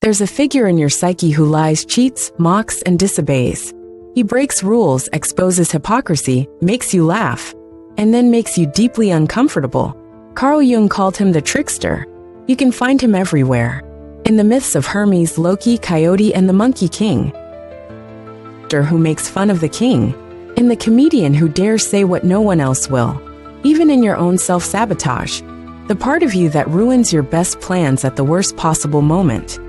There's a figure in your psyche who lies, cheats, mocks, and disobeys. He breaks rules, exposes hypocrisy, makes you laugh, and then makes you deeply uncomfortable. Carl Jung called him the trickster. You can find him everywhere. In the myths of Hermes, Loki, Coyote, and the Monkey King. Who makes fun of the king. In the comedian who dares say what no one else will. Even in your own self-sabotage. The part of you that ruins your best plans at the worst possible moment.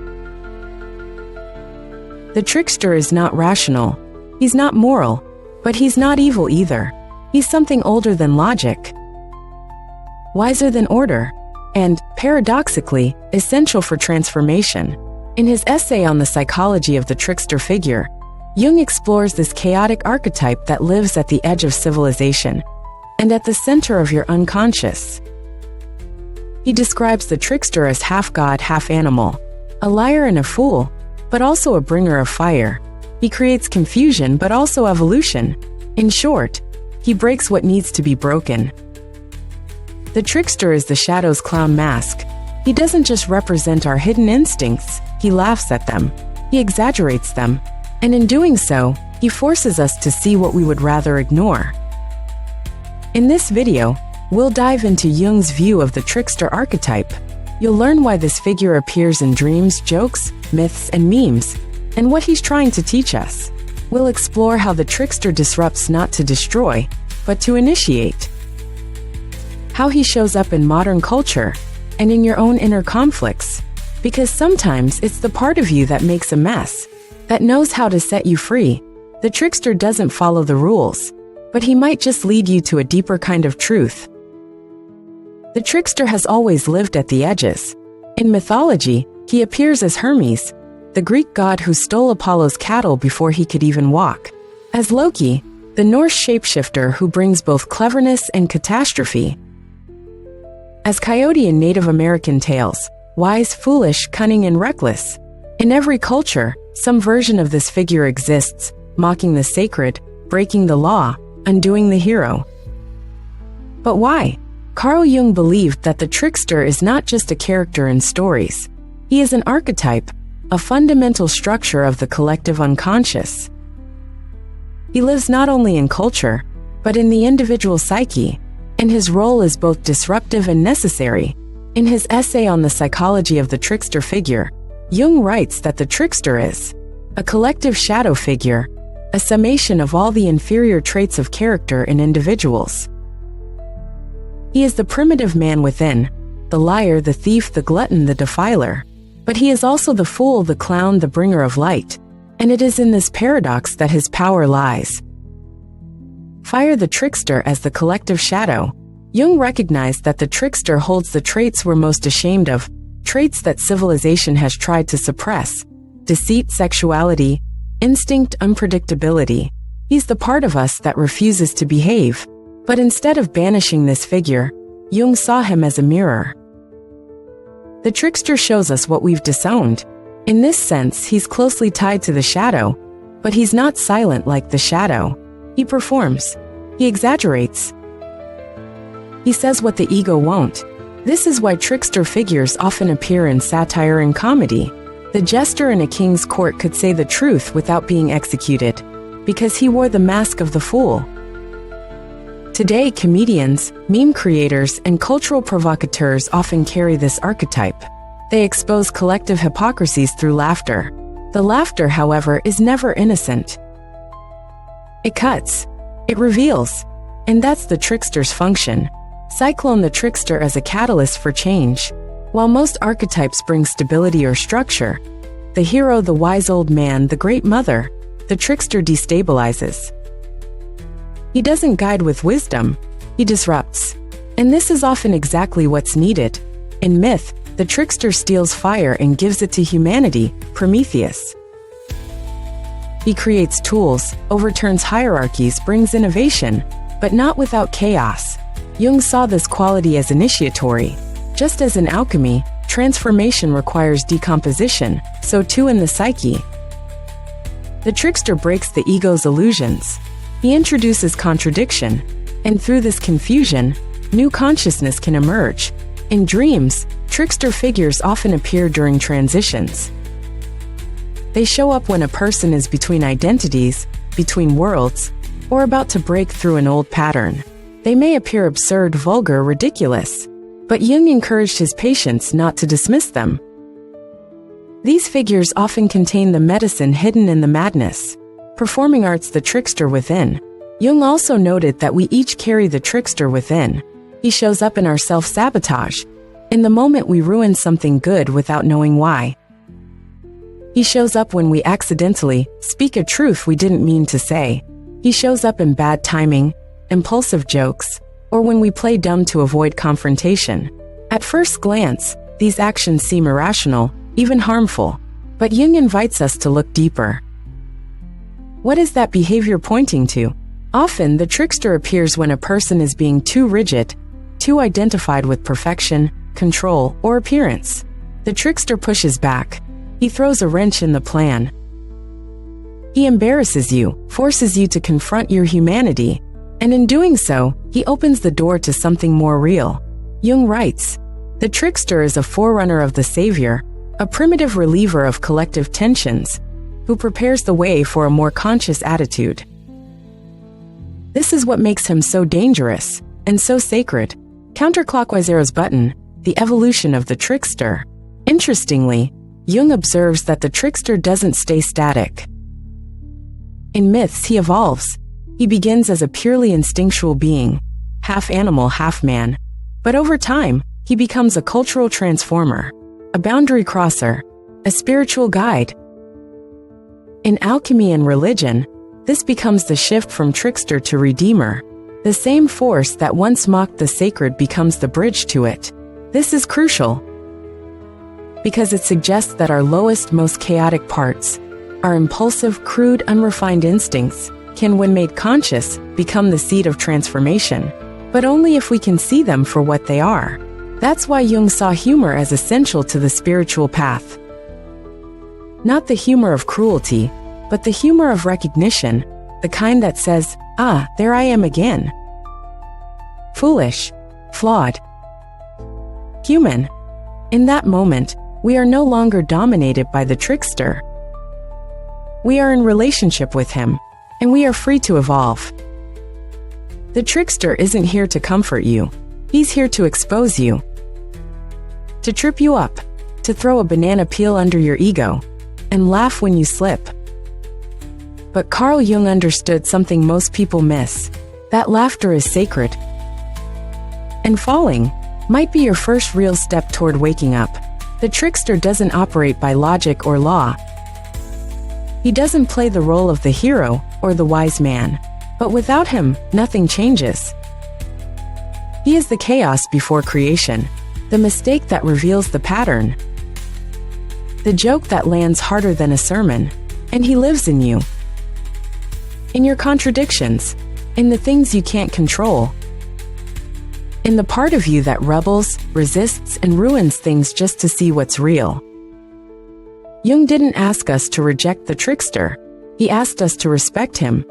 The trickster is not rational. He's not moral, but he's not evil either. He's something older than logic, wiser than order, and, paradoxically, essential for transformation. In his essay on the psychology of the trickster figure, Jung explores this chaotic archetype that lives at the edge of civilization and at the center of your unconscious. He describes the trickster as half god, half animal, a liar and a fool, but also a bringer of fire. He creates confusion but also evolution. In short, he breaks what needs to be broken. The trickster is the shadow's clown mask. He doesn't just represent our hidden instincts, he laughs at them, he exaggerates them, and in doing so, he forces us to see what we would rather ignore. In this video, we'll dive into Jung's view of the trickster archetype. You'll learn why this figure appears in dreams, jokes, myths, and memes, and what he's trying to teach us. We'll explore how the trickster disrupts not to destroy, but to initiate. How he shows up in modern culture, and in your own inner conflicts. Because sometimes it's the part of you that makes a mess, that knows how to set you free. The trickster doesn't follow the rules, but he might just lead you to a deeper kind of truth. The trickster has always lived at the edges. In mythology, he appears as Hermes, the Greek god who stole Apollo's cattle before he could even walk. As Loki, the Norse shapeshifter who brings both cleverness and catastrophe. As Coyote in Native American tales, wise, foolish, cunning, and reckless. In every culture, some version of this figure exists, mocking the sacred, breaking the law, undoing the hero. But why? Carl Jung believed that the trickster is not just a character in stories. He is an archetype, a fundamental structure of the collective unconscious. He lives not only in culture, but in the individual psyche, and his role is both disruptive and necessary. In his essay on the psychology of the trickster figure, Jung writes that the trickster is a collective shadow figure, a summation of all the inferior traits of character in individuals. He is the primitive man within, the liar, the thief, the glutton, the defiler. But he is also the fool, the clown, the bringer of light. And it is in this paradox that his power lies. Fire the trickster as the collective shadow. Jung recognized that the trickster holds the traits we're most ashamed of, traits that civilization has tried to suppress: deceit, sexuality, instinct, unpredictability. He's the part of us that refuses to behave. But instead of banishing this figure, Jung saw him as a mirror. The trickster shows us what we've disowned. In this sense, he's closely tied to the shadow, but he's not silent like the shadow. He performs. He exaggerates. He says what the ego won't. This is why trickster figures often appear in satire and comedy. The jester in a king's court could say the truth without being executed, because he wore the mask of the fool. Today, comedians, meme creators, and cultural provocateurs often carry this archetype. They expose collective hypocrisies through laughter. The laughter, however, is never innocent. It cuts. It reveals. And that's the trickster's function. Cyclone the trickster as a catalyst for change. While most archetypes bring stability or structure, the hero, the wise old man, the great mother, the trickster destabilizes. He doesn't guide with wisdom, he disrupts. And this is often exactly what's needed. In myth, the trickster steals fire and gives it to humanity, Prometheus. He creates tools, overturns hierarchies, brings innovation, but not without chaos. Jung saw this quality as initiatory. Just as in alchemy, transformation requires decomposition, so too in the psyche. The trickster breaks the ego's illusions. He introduces contradiction, and through this confusion, new consciousness can emerge. In dreams, trickster figures often appear during transitions. They show up when a person is between identities, between worlds, or about to break through an old pattern. They may appear absurd, vulgar, ridiculous, but Jung encouraged his patients not to dismiss them. These figures often contain the medicine hidden in the madness. Performing arts, the trickster within. Jung also noted that we each carry the trickster within. He shows up in our self-sabotage, in the moment we ruin something good without knowing why. He shows up when we accidentally speak a truth we didn't mean to say. He shows up in bad timing, impulsive jokes, or when we play dumb to avoid confrontation. At first glance, these actions seem irrational, even harmful, but Jung invites us to look deeper. What is that behavior pointing to? Often, the trickster appears when a person is being too rigid, too identified with perfection, control, or appearance. The trickster pushes back. He throws a wrench in the plan. He embarrasses you, forces you to confront your humanity, and in doing so, he opens the door to something more real. Jung writes, "The trickster is a forerunner of the savior, a primitive reliever of collective tensions, who prepares the way for a more conscious attitude." This is what makes him so dangerous and so sacred. Counterclockwise arrows button, the evolution of the trickster. Interestingly, Jung observes that the trickster doesn't stay static. In myths, he evolves. He begins as a purely instinctual being, half animal, half man. But over time, he becomes a cultural transformer, a boundary crosser, a spiritual guide. In alchemy and religion, this becomes the shift from trickster to redeemer. The same force that once mocked the sacred becomes the bridge to it. This is crucial, because it suggests that our lowest, most chaotic parts, our impulsive, crude, unrefined instincts, can, when made conscious, become the seed of transformation, but only if we can see them for what they are. That's why Jung saw humor as essential to the spiritual path. Not the humor of cruelty, but the humor of recognition, the kind that says, "Ah, there I am again. Foolish, flawed, human." In that moment, we are no longer dominated by the trickster. We are in relationship with him, and we are free to evolve. The trickster isn't here to comfort you. He's here to expose you, to trip you up, to throw a banana peel under your ego, and laugh when you slip. But Carl Jung understood something most people miss, that laughter is sacred. And falling might be your first real step toward waking up. The trickster doesn't operate by logic or law. He doesn't play the role of the hero or the wise man. But without him, nothing changes. He is the chaos before creation, the mistake that reveals the pattern, the joke that lands harder than a sermon, and he lives in you. In your contradictions, in the things you can't control, in the part of you that rebels, resists, and ruins things just to see what's real. Jung didn't ask us to reject the trickster. He asked us to respect him.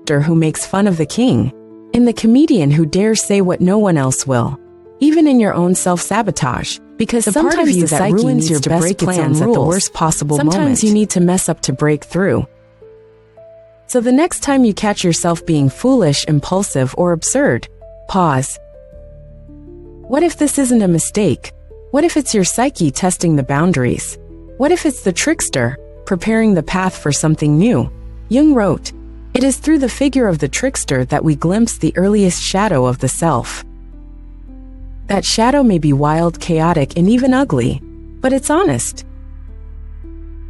Who makes fun of the king, in the comedian who dares say what no one else will, even in your own self-sabotage, because sometimes the psyche ruins your best plans at the worst possible moment. Sometimes you need to mess up to break through. So the next time you catch yourself being foolish, impulsive, or absurd, pause. What if this isn't a mistake? What if it's your psyche testing the boundaries? What if it's the trickster, preparing the path for something new? Jung wrote, "It is through the figure of the trickster that we glimpse the earliest shadow of the self." That shadow may be wild, chaotic, and even ugly, but it's honest.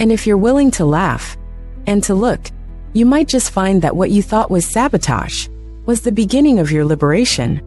And if you're willing to laugh and to look, you might just find that what you thought was sabotage was the beginning of your liberation.